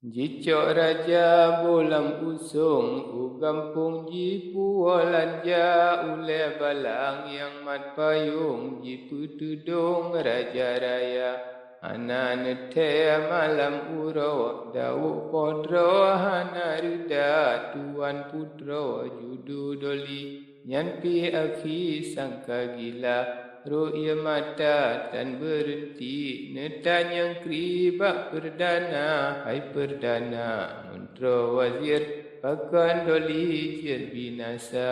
Jicok raja bolam usung, gampung jipu walanja, ule balang yang mat payung, jipu tudung raja raya. Hana nete malam uro, dawu podro hana rida, tuan putro judu doli, nyampi akhi sangka gila. Ru'ya mata dan berhenti, netan yang kriba perdana, hai perdana, mentera wazir, pakan doli jir binasa.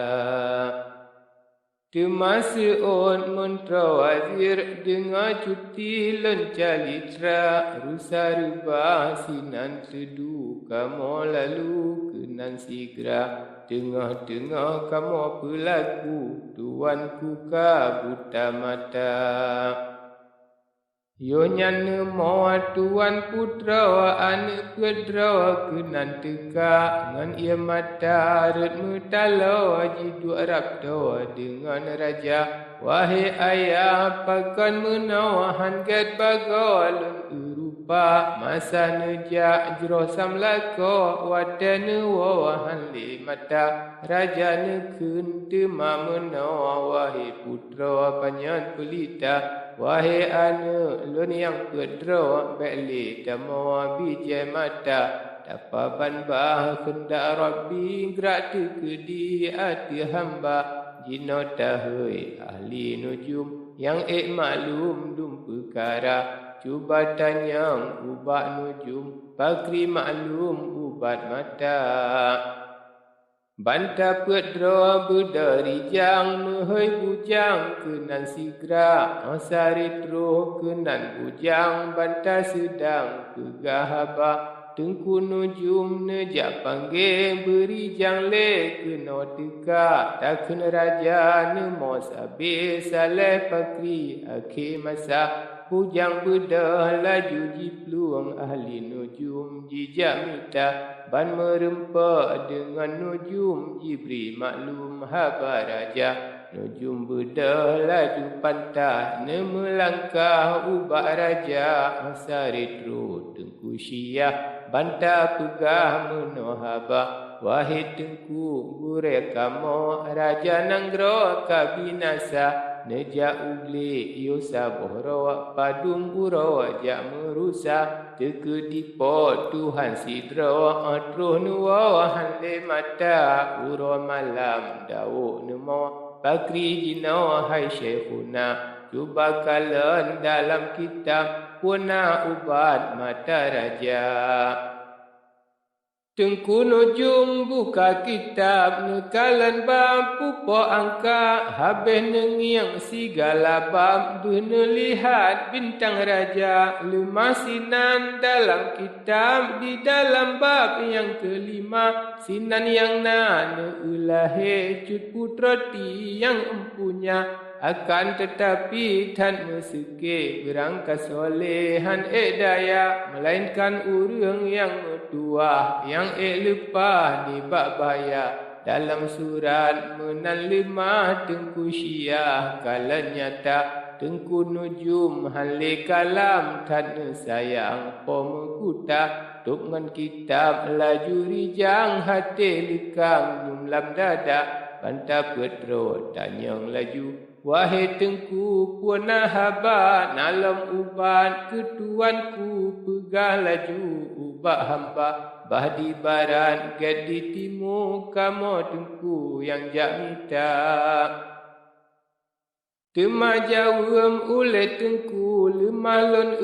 Temasa on mentera wazir, dengar cuti lencalitra, rusa rubah sinan tedu, kamu lalu kenan sigra. Tengah-tengah kamu pelaku, tuanku ka buta mata. Yo nyana mo tuan putra, ane pedra kenan teka, ngan ia mata ret metala, jidu Arab doa dengan raja. Wahai ayah, pakan menawahan gat bagal Eropa, masa nejak jero samlaka, watan wawahan li mata. Raja nekun tema menawa, wahai putra panyan pelita. Wahai anak lun yang pedra, beli dama bijai mata. Dapa banbah kendak Rabbi, gerak tekedi hati hamba. Jino tahui ahli nujum, yang maklum dum perkara. Cuba tanya ubat nujum, pakri maklum ubat mata. Banta pedra berdari jang, mehoi bujang kenan sigra. Asari truh kenan bujang, banta sedang kegahaba. Tengku nujum nejak panggil, beri jang le kena teka. Tak kena raja nemo sabi, saleh pakri akhir masa. Bujang bedah laju jipluang ahli nujum, jijak mita ban merempak dengan nujum, jibri maklum haba raja. Nujum bedah laju pantah, melangkah ubak raja. Asari tru tengku syiah, bantah pegah menohaba. Wahai tengku gure kamu, raja nanggro kabinasa. Nejak ugli yosa bohro, padung uro jak merusak. Teke dipo Tuhan sidro, atruh nuwa hanle mata. Uro malam dawu nemo, bakri jino hai syekhuna. Cuba kalian dalam kitab, puna ubat mata raja. Tengku nujum buka kitab, nekalan bab pupo angka. Habis nengiang segala bab, duna lihat bintang raja. Lima sinan dalam kitab, di dalam bab yang kelima. Sinan yang nana ulahe, cut putra ti yang empunya. Akan tetapi tan meseke berangkas solehan daya, melainkan urang yang tua yang lupa di bab baya. Dalam surat menan lima tengku syiah kala nyata. Tengku nujum hale kalam tan sayang pemukuta. Tukman kitab laju rijang hati likang jumlam dada. Banta pedro tanyang laju, wahai tengku puana haba, nalam ubat ketuanku pegah laju ubak hamba. Bah di barat, get di timur, kamu tengku yang jak mita. Temajawam ule tengku, lemalon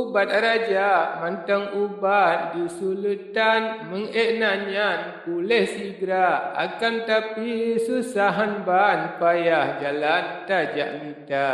ubat raja. Mantang ubat di sultan, mengeknanyan pulih sigra. Akan tapi susahan ban, payah jalan tajak mita.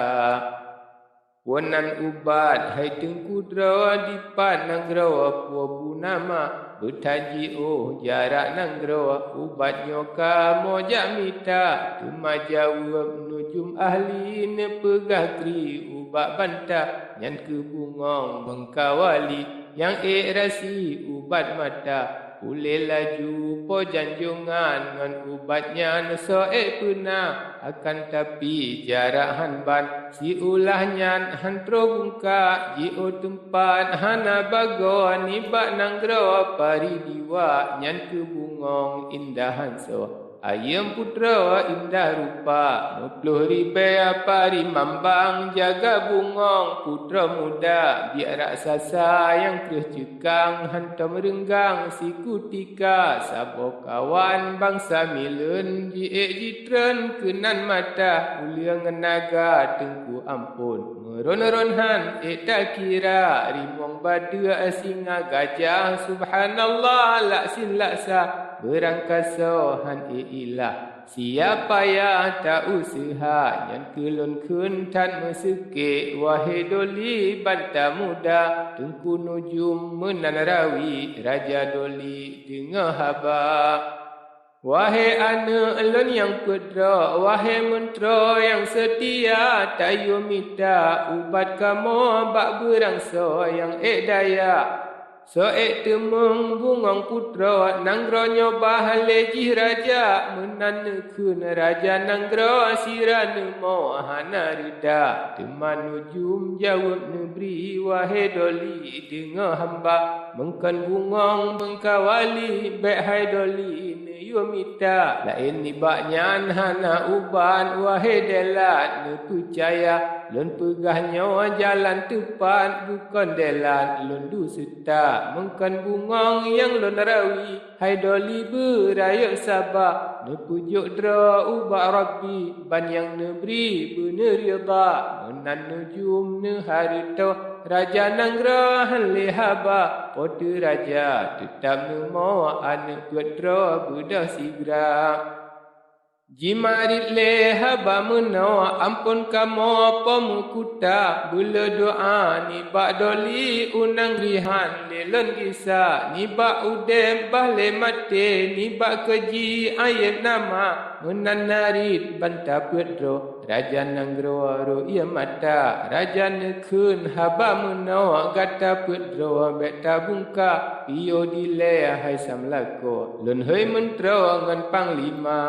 Wanan ubat, hai tengku drawa dipan nangrawa puabu nama. Bertaji jarak nangrawa, ubat nyoka mojak mita. Temajawam nujum ahli nepegah kri ubat bantah. Nyan ke bungong mengkawali, yang rasi ubat mata. Ulil laju po janjungan ngan ubatnya soe puna akan tapi jarak hanban si ulahnya hantro bungka jio tempat hana bago nibak nanggro pari diwa nyan ke bungong indahan so ayam putra indah rupa 20,000 pari mambang jaga bungong putra muda biar raksasa yang kereh cekang hantam renggang si kutika sabo kawan bangsa milen jitren kenan mata uliang naga tengku ampun meron-ronhan tak kira rimong bada singa gajah subhanallah laksin laksa berangkasa han ilah siapa yang tak usaha yang kelon kuntan meseke wahai doli banta muda tengku nujum menanarawi raja doli dengar haba wahai anak elon yang pedra wahai mentera yang setia tayo minta ubat kamu bak berangsa yang daya soek temeng bungong putra nanggro nyoba halejih raja menanekun raja nanggro sirane mohana rida teman nujum jawab negeri wahai doli dengar hamba mengkan bungong bengkawali baik hai doli neyo mita lain nibaknya hana uban wahai delat ne percaya lon pegahnya jalan tepat bukan delat lon du serta mengkan bungong yang lon rawi hai doli berayak sabar ne pujuk dra ubak rabbi ban yang ne beri bener rida menan nujum ne harita raja nanggro hanle haba pote raja tetap ne mau anak putra budak sigra jimarit le haba meno ampun kamu pemukuta bula doa ni bak doli unang rihan lelon kisah ni bak udem bahle mate ni bak keji ayat nama menan narit banta pedro raja nanggro ro ia mata raja nekun haba meno gata pedro beta bungka pio dile hai samlako lon hei mentro ngan panglima